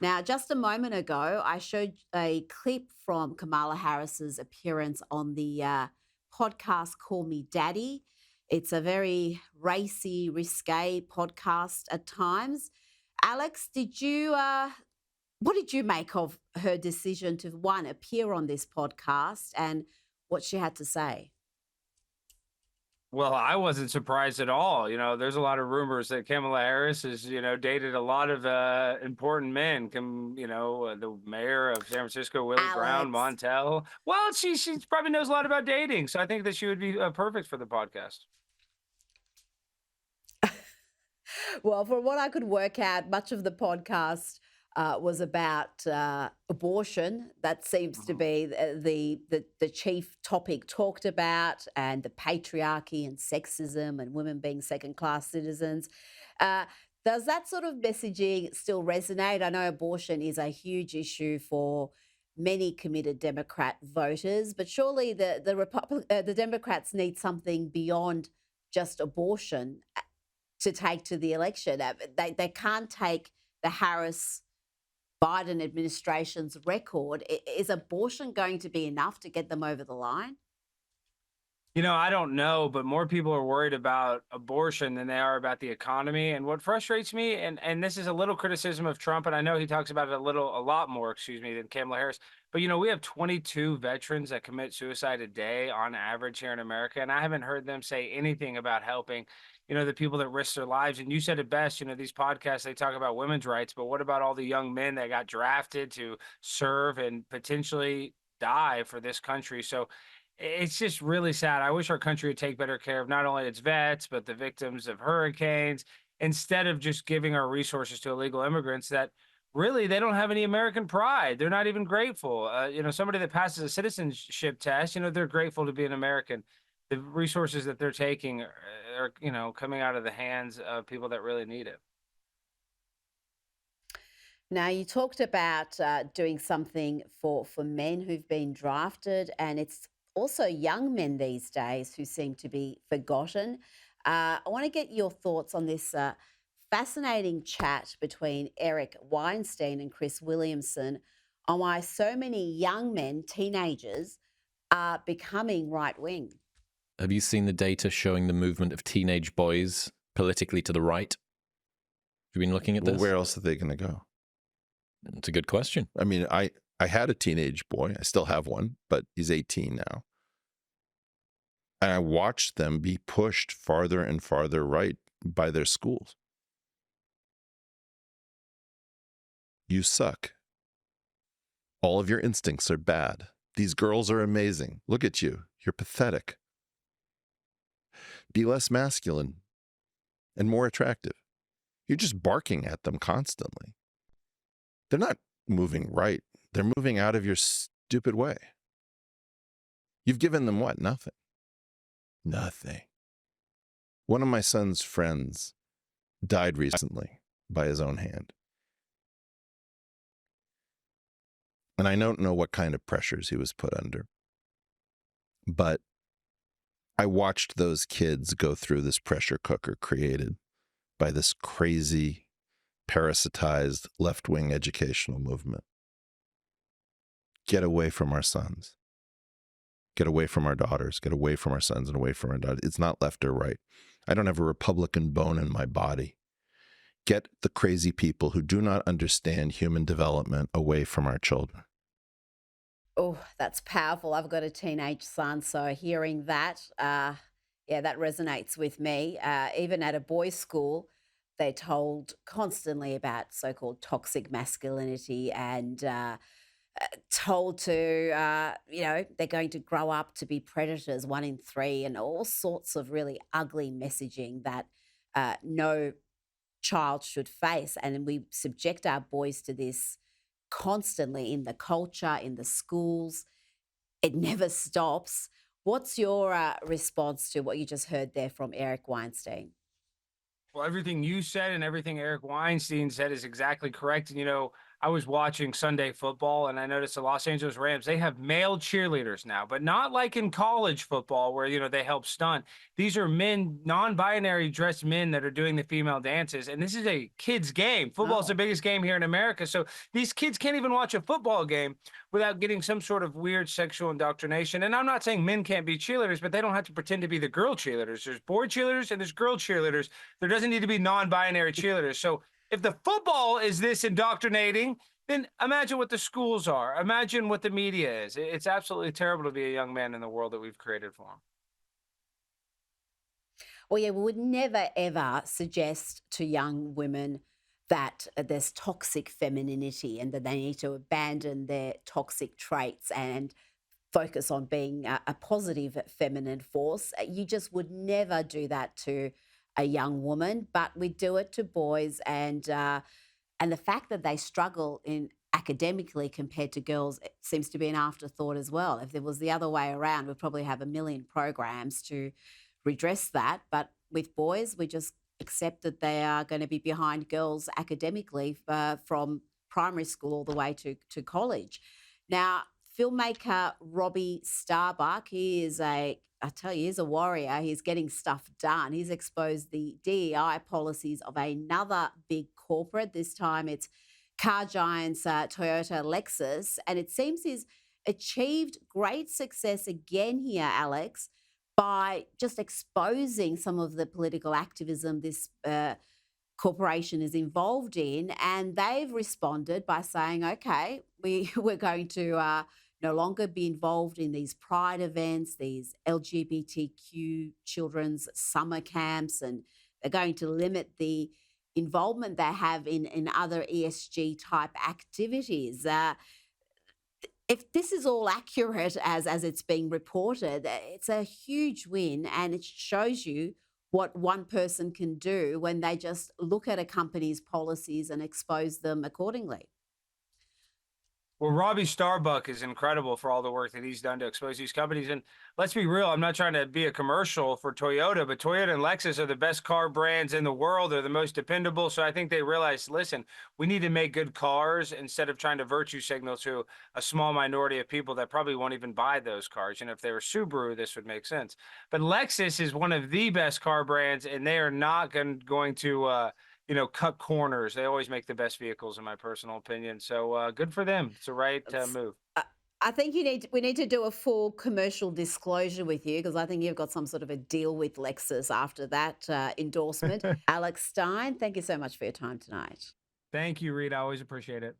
Now, just a moment ago, I showed a clip from Kamala Harris's appearance on the podcast Call Me Daddy. It's a very racy, risque podcast at times. Alex, what did you make of her decision to one appear on this podcast and what she had to say? Well, I wasn't surprised at all. There's a lot of rumors that Kamala Harris has, dated a lot of important men. The mayor of San Francisco, Willie Brown, Alex. Montel. Well, she probably knows a lot about dating, so I think that she would be perfect for the podcast. Well, from what I could work out, much of the podcast was about abortion. That seems to Mhm. be the chief topic talked about, and the patriarchy and sexism and women being second class citizens. Uh, does that sort of messaging still resonate? I know abortion is a huge issue for many committed Democrat voters, but surely the Democrats need something beyond just abortion to take to the election. They can't take the Harris Biden administration's record. Is abortion going to be enough to get them over the line? I don't know, but more people are worried about abortion than they are about the economy. And what frustrates me, and this is a little criticism of Trump, and I know he talks about it a lot more, excuse me, than Kamala Harris. But we have 22 veterans that commit suicide a day on average here in America, and I haven't heard them say anything about helping, the people that risk their lives. And you said it best, these podcasts, they talk about women's rights, but what about all the young men that got drafted to serve and potentially die for this country? So it's just really sad. I wish our country would take better care of not only its vets, but the victims of hurricanes, instead of just giving our resources to illegal immigrants that really they don't have any American pride. They're not even grateful. Somebody that passes a citizenship test, they're grateful to be an American. The resources that they're taking are coming out of the hands of people that really need it. Now, you talked about doing something for men who've been drafted, and it's also young men these days who seem to be forgotten. I want to get your thoughts on this fascinating chat between Eric Weinstein and Chris Williamson on why so many young men, teenagers, are becoming right wing. Have you seen the data showing the movement of teenage boys politically to the right? Have you been looking at this? Well, where else are they going to go? It's a good question. I mean, I had a teenage boy. I still have one, but he's 18 now. And I watched them be pushed farther and farther right by their schools. You suck. All of your instincts are bad. These girls are amazing. Look at you. You're pathetic. Be less masculine and more attractive. You're just barking at them constantly. They're not moving right. They're moving out of your stupid way. You've given them what? Nothing. Nothing. One of my son's friends died recently by his own hand. And I don't know what kind of pressures he was put under. But I watched those kids go through this pressure cooker created by this crazy, parasitized left-wing educational movement. Get away from our sons. Get away from our daughters. Get away from our sons and away from our daughters. It's not left or right. I don't have a Republican bone in my body. Get the crazy people who do not understand human development away from our children. Oh, that's powerful. I've got a teenage son, so hearing that, yeah, that resonates with me. Even at a boys' school, they're told constantly about so-called toxic masculinity and told to, they're going to grow up to be predators, 1 in 3, and all sorts of really ugly messaging that no child should face. And we subject our boys to this constantly in the culture, in the schools. It never stops. What's your response to what you just heard there from Eric Weinstein? Well, everything you said and everything Eric Weinstein said is exactly correct. And, I was watching Sunday football and I noticed the Los Angeles Rams, they have male cheerleaders now, but not like in college football where, they help stunt. These are men, non-binary dressed men that are doing the female dances. And this is a kids game. Football is the Oh. biggest game here in America. So these kids can't even watch a football game without getting some sort of weird sexual indoctrination. And I'm not saying men can't be cheerleaders, but they don't have to pretend to be the girl cheerleaders. There's boy cheerleaders and there's girl cheerleaders. There doesn't need to be non-binary cheerleaders. So if the football is this indoctrinating, then imagine what the schools are. Imagine what the media is. It's absolutely terrible to be a young man in the world that we've created for him. Well, yeah, we would never, ever suggest to young women that there's toxic femininity and that they need to abandon their toxic traits and focus on being a positive feminine force. You just would never do that to a young woman, but we do it to boys, and the fact that they struggle in academically compared to girls, it seems to be an afterthought as well. If it was the other way around, we'd probably have a million programs to redress that. But with boys, we just accept that they are going to be behind girls academically from primary school all the way to college. Now, filmmaker Robbie Starbuck, I tell you, he's a warrior. He's getting stuff done. He's exposed the DEI policies of another big corporate. This time it's car giants Toyota, Lexus. And it seems he's achieved great success again here, Alex, by just exposing some of the political activism this corporation is involved in. And they've responded by saying, okay, we're going to no longer be involved in these pride events, these LGBTQ children's summer camps, and they're going to limit the involvement they have in other ESG type activities. If this is all accurate as it's being reported, it's a huge win, and it shows you what one person can do when they just look at a company's policies and expose them accordingly. Well, Robbie Starbuck is incredible for all the work that he's done to expose these companies. And let's be real, I'm not trying to be a commercial for Toyota, but Toyota and Lexus are the best car brands in the world. They're the most dependable. So I think they realized, listen, we need to make good cars instead of trying to virtue signal to a small minority of people that probably won't even buy those cars. And if they were Subaru, this would make sense. But Lexus is one of the best car brands, and they are not going to cut corners. They always make the best vehicles, in my personal opinion. So good for them. It's the right move. I think we need to do a full commercial disclosure with you, because I think you've got some sort of a deal with Lexus after that endorsement. Alex Stein, thank you so much for your time tonight. Thank you, Rita. I always appreciate it.